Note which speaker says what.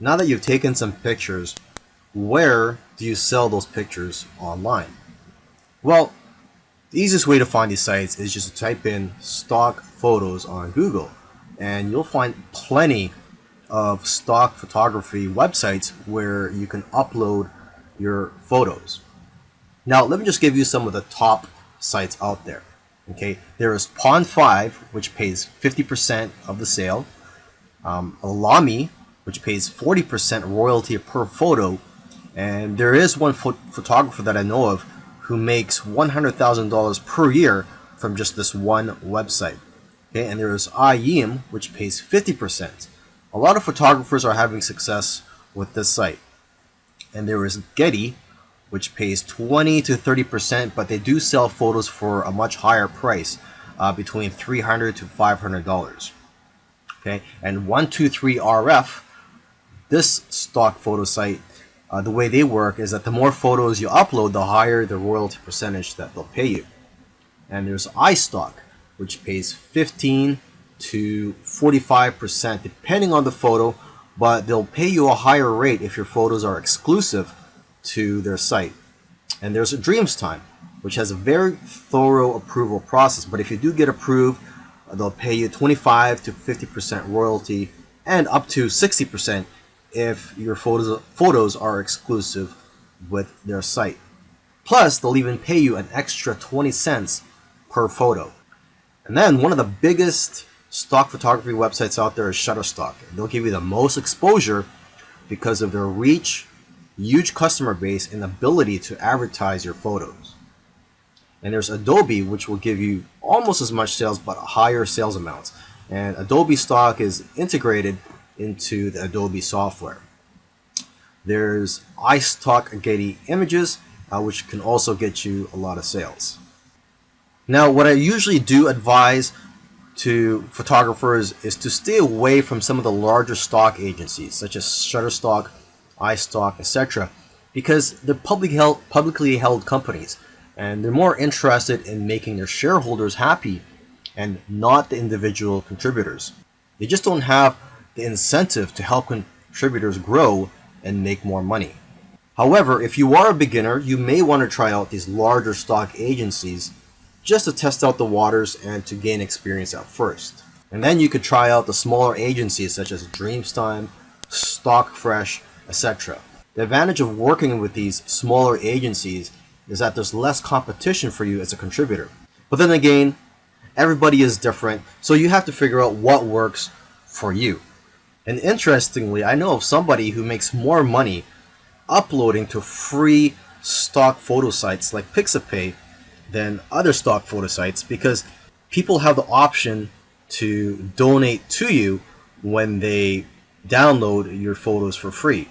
Speaker 1: Now that you've taken some pictures, where do you sell those pictures online? Well, the easiest way to find these sites is just to type in stock photos on Google, and you'll find plenty of stock photography websites where you can upload your photos. Now, let me just give you some of the top sites out there. Okay, there is Pond5, which pays 50% of the sale. Alamy, which pays 40% royalty per photo, and there is one photographer that I know of who makes $100,000 per year from just this one website. Okay, and there is iYeem, which pays 50%. A lot of photographers are having success with this site. And there is Getty, which pays 20 to 30%, but they do sell photos for a much higher price, between $300 to $500. Okay, and 123RF, this stock photo site, the way they work is that the more photos you upload, the higher the royalty percentage that they'll pay you. And there's iStock, which pays 15 to 45% depending on the photo, but they'll pay you a higher rate if your photos are exclusive to their site. And there's Dreamstime, which has a very thorough approval process, but if you do get approved, they'll pay you 25 to 50% royalty and up to 60% if your photos are exclusive with their site. Plus, they'll even pay you an extra 20 cents per photo. And then one of the biggest stock photography websites out there is Shutterstock. They'll give you the most exposure because of their reach, huge customer base, and ability to advertise your photos. And there's Adobe, which will give you almost as much sales but higher sales amounts. And Adobe stock is integrated into the Adobe software. There's iStock Getty Images, which can also get you a lot of sales. Now, what I usually do advise to photographers is to stay away from some of the larger stock agencies, such as Shutterstock, iStock, etc., because they're publicly held companies, and they're more interested in making their shareholders happy and not the individual contributors. They just don't have the incentive to help contributors grow and make more money. However, if you are a beginner, you may want to try out these larger stock agencies just to test out the waters and to gain experience at first. And then you could try out the smaller agencies such as Dreamstime, Stockfresh, etc. The advantage of working with these smaller agencies is that there's less competition for you as a contributor. But then again, everybody is different, so you have to figure out what works for you. And interestingly, I know of somebody who makes more money uploading to free stock photo sites like Pixabay than other stock photo sites, because people have the option to donate to you when they download your photos for free.